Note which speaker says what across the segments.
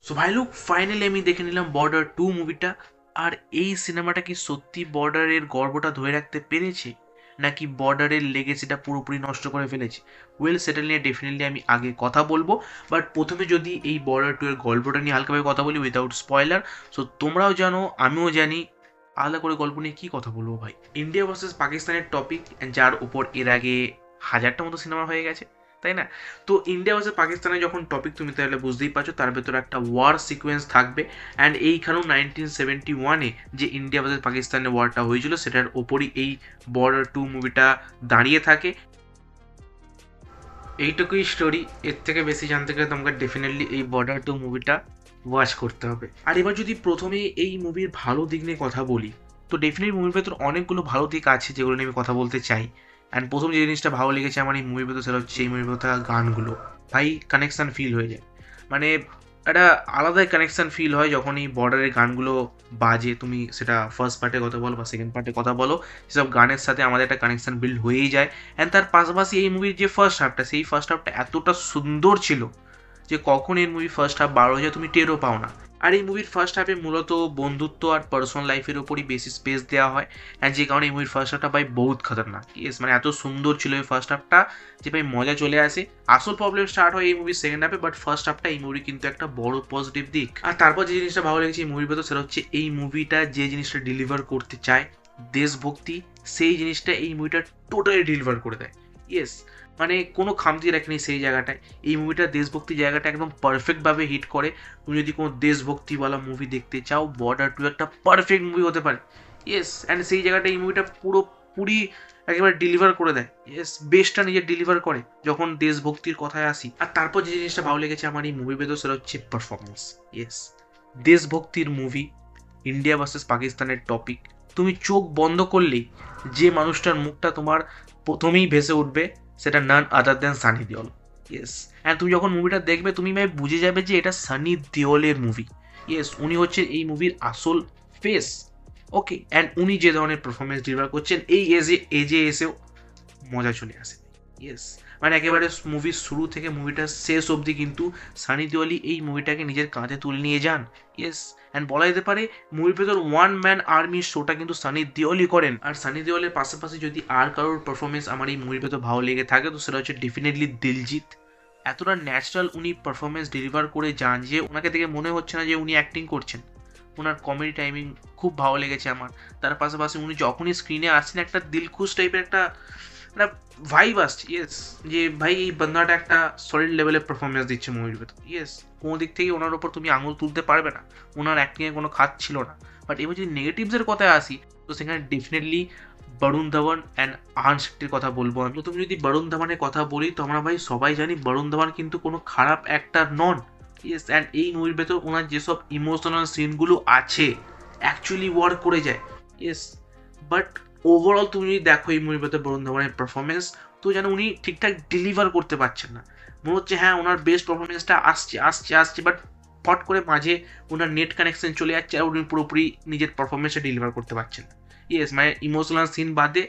Speaker 1: So ভাই লোক finally আমি দেখে নিলাম বর্ডার 2 মুভিটা। আর এই সিনেমাটা কি সত্যি বর্ডারের গর্বটা ধরে রাখতে পেরেছে, নাকি বর্ডারের লেগেসিটা পুরোপুরি নষ্ট করে ফেলেছে? সেটা নিয়ে ডেফিনেটলি আমি আগে কথা বলবো। বাট প্রথমে যদি এই বর্ডার 2 এর গল্পটা নিয়ে হালকাভাবে কথা বলি উইদাউট স্পয়লার। সো তোমরাও জানো, আমিও জানি, আলাদা করে গল্প নিয়ে কী কথা বলবো ভাই। ইন্ডিয়া ভার্সেস পাকিস্তানের টপিক, যার উপর এর আগে হাজারটা মতো সিনেমা হয়ে গেছে, তাই না? তো ইন্ডিয়া ভার্সেস পাকিস্তানের যখন টপিক, তুমি তাহলে বুঝতেই পারছো তার ভেতরে একটা ওয়ার সিকোয়েন্স থাকবে। অ্যান্ড এইখানেও 1971-এ যে ইন্ডিয়া ভার্সেস পাকিস্তানের ওয়ারটা হয়েছিল সেটার ওপরই এই বর্ডার 2 মুভিটা দাঁড়িয়ে থাকে। এইটুকুই স্টোরি। এর থেকে বেশি জানতে গেলে তোমাকে ডেফিনেটলি এই বর্ডার 2 মুভিটা ওয়াচ করতে হবে। আর এবার যদি প্রথমে এই মুভির ভালো দিক নিয়ে কথা বলি, তো ডেফিনেটলি মুভির ভেতর অনেকগুলো ভালো দিক আছে যেগুলো নিয়ে আমি কথা বলতে চাই। অ্যান্ড প্রথম যে জিনিসটা ভালো লেগেছে আমার এই মুভির ভেতর সেটা হচ্ছে এই মুভির ভেতর থাকা গানগুলো। ভাই কানেকশান ফিল হয়ে যায়, মানে একটা আলাদাই কানেকশান ফিল হয় যখন এই বর্ডারের গানগুলো বাজে। তুমি সেটা ফার্স্ট পার্টের কথা বলো বা সেকেন্ড পার্টের কথা বলো, সেসব গানের সাথে আমাদের একটা কানেকশান বিল্ড হয়েই যায়। অ্যান্ড তার পাশাপাশি এই মুভির যে ফার্স্ট হাফটা, সেই ফার্স্ট হাফটা এতটা সুন্দর ছিল যে কখন এর মুভি ফার্স্ট হাফ বার হয়ে যায় তুমি টেরও পাও না। আর এই মুভির ফার্স্ট হাফে মূলত বন্ধুত্ব আর পার্সোনাল লাইফের উপরই বেশি স্পেস দেওয়া হয়। অ্যান্ড যে কারণে এই মুভির ফার্স্ট হাফটা ভাই বহুত খতরনাক। ইয়েস, মানে এত সুন্দর ছিল এই ফার্স্ট হাফটা যে ভাই মজা চলে আসে। আসল প্রবলেম স্টার্ট হয় এই মুভির সেকেন্ড হাফে, বাট ফার্স্ট হাফটা এই মুভির কিন্তু একটা বড় পজিটিভ দিক। আর তারপর যে জিনিসটা ভালো লেগেছে এই মুভির ভেতর সেটা হচ্ছে এই মুভিটা যে জিনিসটা ডেলিভার করতে চায়, দেশভক্তি, সেই জিনিসটা এই মুভিটা টোটালি ডেলিভার করে দেয়। ইয়েস, মানে কোনো খামতি রাখেনি সেই জায়গাটায়। এই মুভিটা দেশভক্তি জায়গাটা একদম পারফেক্টভাবে হিট করে। তুমি যদি কোনো দেশভক্তিওয়ালা মুভি দেখতে চাও, বর্ডার 2 একটা পারফেক্ট মুভি হতে পারে। ইয়েস, অ্যান্ড সেই জায়গাটা এই মুভিটা পুরোপুরি একেবারে ডেলিভার করে দেয়। ইয়েস, বেস্টটা নিজে ডেলিভার করে যখন দেশভক্তির কথায় আসি। আর তারপর যে জিনিসটা ভালো লেগেছে আমার এই মুভির ভেতর সেটা হচ্ছে পারফরমেন্স। ইয়েস, দেশভক্তির মুভি, ইন্ডিয়া ভার্সেস পাকিস্তানের টপিক, তুমি চোখ বন্ধ করলেই যে মানুষটার মুখটা তোমার প্রথমেই ভেসে উঠবে সেটা নান আদার দেন সানি দেওল। ইয়েস, অ্যান্ড তুমি যখন মুভিটা দেখবে তুমি ভাই বুঝে যাবে যে এটা সানি দেওলের মুভি। ইয়েস, উনি হচ্ছে এই মুভির আসল ফেস। ওকে, অ্যান্ড উনি যে ধরনের পারফরমেন্স ডেলিভার করছেন এই এজে এসেও মজা চলে আসে। ইয়েস, মানে একেবারে মুভির শুরু থেকে মুভিটার শেষ অবধি কিন্তু সানি দেওয়ালি এই মুভিটাকে নিজের কাঁধে তুলে নিয়ে যান। ইয়েস, অ্যান্ড বলা যেতে পারে মুভির ভেতর ওয়ান ম্যান আর্মির শোটা কিন্তু সানি দেওয়ালি করেন। আর সানি দেওয়ালের পাশাপাশি যদি আর কারোর পারফরমেন্স আমার এই মুভির ভেতর ভালো লেগে থাকে তো সেটা হচ্ছে ডেফিনেটলি দিলজিৎ। এতটা ন্যাচারাল উনি পারফরমেন্স ডেলিভার করে যান যে ওনাকে দেখে মনে হচ্ছে না যে উনি অ্যাক্টিং করছেন। ওনার কমেডি টাইমিং খুব ভালো লেগেছে আমার। তার পাশাপাশি উনি যখনই স্ক্রিনে আসছেন একটা দিলখুশ টাইপের একটা একটা ভাইব আসছে। ইয়েস, যে ভাই এই বান্দাটা একটা সলিড লেভেলের পারফরমেন্স দিচ্ছে মুভির ভেতর। ইয়েস, কোনো দিক থেকে ওনার ওপর তুমি আঙুল তুলতে পারবে না, ওনার অ্যাক্টিংয়ে কোনো খাত ছিল না। বাট এবার যদি নেগেটিভসের কথায় আসি তো সেখানে ডেফিনেটলি বরুণ ধাওয়ান অ্যান্ড আহান শেট্টির কথা বলবো আমি। তো তুমি যদি বরুণ ধাওয়ানের কথা বলি তো আমরা ভাই সবাই জানি বরুণ ধাওয়ান কিন্তু কোনো খারাপ অ্যাক্টার নন। ইয়েস, অ্যান্ড এই মুভির ভেতর ওনার যেসব ইমোশনাল সিনগুলো আছে অ্যাকচুয়ালি ওয়ার্ক করে যায়। ইয়েস, বাট ওভারঅল তুমি যদি দেখো এই মুভির ভেতর বরুণ ধাওয়ানের পারফরমেন্স, তো যেন উনি ঠিকঠাক ডেলিভার করতে পারছেন না। মনে হচ্ছে হ্যাঁ ওনার বেস্ট পারফরমেন্সটা আসছে আসছে আসছে, বাট ফট করে মাঝে ওনার নেট কানেকশন চলে যাচ্ছে আর উনি পুরোপুরি নিজের পারফরমেন্সটা ডেলিভার করতে পারছেন না। ইয়েস, মানে ইমোশনাল সিন বাদে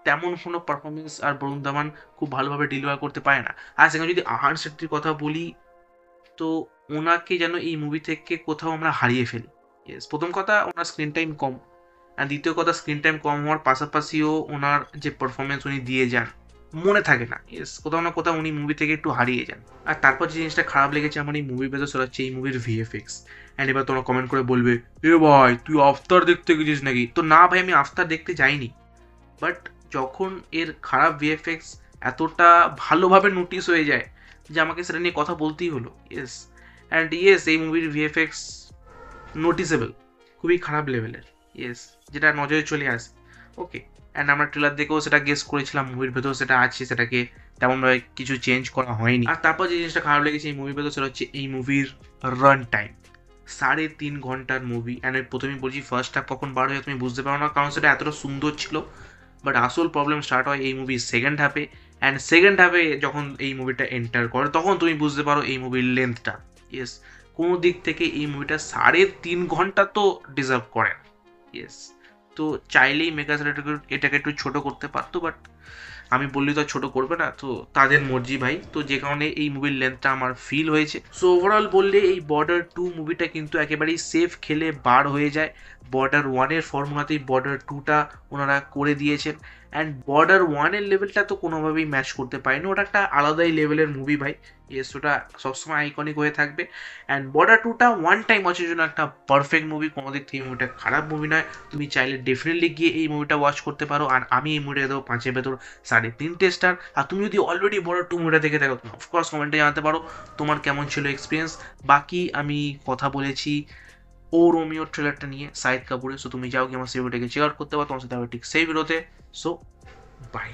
Speaker 1: তেমন কোনো পারফরমেন্স আর বরুণ ধাওয়ান খুব ভালোভাবে ডেলিভার করতে পারে না। আর সেখানে যদি আহান শেট্টির কথা বলি তো ওনাকে যেন এই মুভি থেকে কোথাও আমরা হারিয়ে ফেলি। ইয়েস, প্রথম কথা ওনার স্ক্রিন টাইম কম, আর দ্বিতীয় কথা স্ক্রিন টাইম কম হওয়ার পাশাপাশিও ওনার যে পারফরমেন্স উনি দিয়ে যান মনে থাকে না। ইয়েস, কোথাও না কোথাও উনি মুভি থেকে একটু হারিয়ে যান। আর তারপর যে জিনিসটা খারাপ লেগেছে আমার এই মুভির ভেতর সেটা হচ্ছে এই মুভির ভিএফএক্স। অ্যান্ড এবার তোমরা কমেন্ট করে বলবে এ ভাই তুই আফতার দেখতে গেছিস নাকি? তো না ভাই, আমি আফতার দেখতে যাইনি, বাট যখন এর খারাপ ভিএফএক্স এতটা ভালোভাবে নোটিস হয়ে যায় যে আমাকে সেটা নিয়ে কথা বলতেই হলো। ইয়েস, অ্যান্ড ইয়েস এই মুভির ভিএফএক্স নোটিসেবল, খুবই খারাপ লেভেলের। ইয়েস, যেটা নজরে চলে আসে। ওকে, অ্যান্ড আমরা ট্রেলার দেখেও সেটা গেস করেছিলাম মুভির ভেতর সেটা আছে, সেটাকে তেমনভাবে কিছু চেঞ্জ করা হয়নি। আর তারপর যে জিনিসটা খারাপ লেগেছে এই মুভির ভেতর সেটা হচ্ছে এই মুভির রান টাইম। 3.5 ঘন্টার মুভি, অ্যান্ড আমি প্রথমেই বলছি ফার্স্ট হাফ কখন বার হয়ে তুমি বুঝতে পারো না কারণ সেটা এতটা সুন্দর ছিল। বাট আসল প্রবলেম স্টার্ট হয় এই মুভির সেকেন্ড হাফে। অ্যান্ড সেকেন্ড হাফে যখন এই মুভিটা এন্টার করে তখন তুমি বুঝতে পারো এই মুভির লেন্থটা। ইয়েস, কোনো দিক থেকে এই মুভিটা 3.5 ঘন্টা তো ডিজার্ভ করে না। ইয়েস, তো চাইলেই মেগাস এটাকে একটু ছোট করতে পারতো, বাট আমি বললি তো আর ছোট করবে না, তো তাদের মর্জি ভাই। তো যে কারণে এই মুভির লেন্থটা আমার ফিল হয়েছে। সো ওভারঅল বললে এই বর্ডার 2 মুভিটা কিন্তু একেবারেই সেফ খেলে বার হয়ে যায়। বর্ডার 1-এর ফর্মুলাতেই বর্ডার 2টা ওনারা করে দিয়েছেন। অ্যান্ড বর্ডার 1-এর লেভেলটা তো কোনোভাবেই ম্যাচ করতে পারেনি, ওটা একটা আলাদাই লেভেলের মুভি ভাই। ইয়েস, ওটা সবসময় আইকনিক হয়ে থাকবে। অ্যান্ড বর্ডার 2টা ওয়ান টাইম ওয়াচের জন্য একটা পারফেক্ট মুভি, কোনো দিক থেকে মুভিটা খারাপ মুভি নয়। তুমি চাইলে ডেফিনেটলি গিয়ে এই মুভিটা ওয়াচ করতে পারো। আর আমি এই মুভিটা দেবো 5-এর ভেতর 3.5 স্টার। আর তুমি যদি অলরেডি বর্ডার 2 মুভিটা দেখে থাকো, অফকোর্স কমেন্টে জানাতে পারো তোমার কেমন ছিল এক্সপিরিয়েন্স। বাকি আমি কথা বলেছি ও রোমিও ট্রেলারটা নিয়ে শাহিদ কাপুরের। সো তুমি যাও কি আমার সেই ভিডিওটাকে চেক আউট করতে পারো, তোমার সাথে আবার ঠিক সেই ভিডিওতে। So by.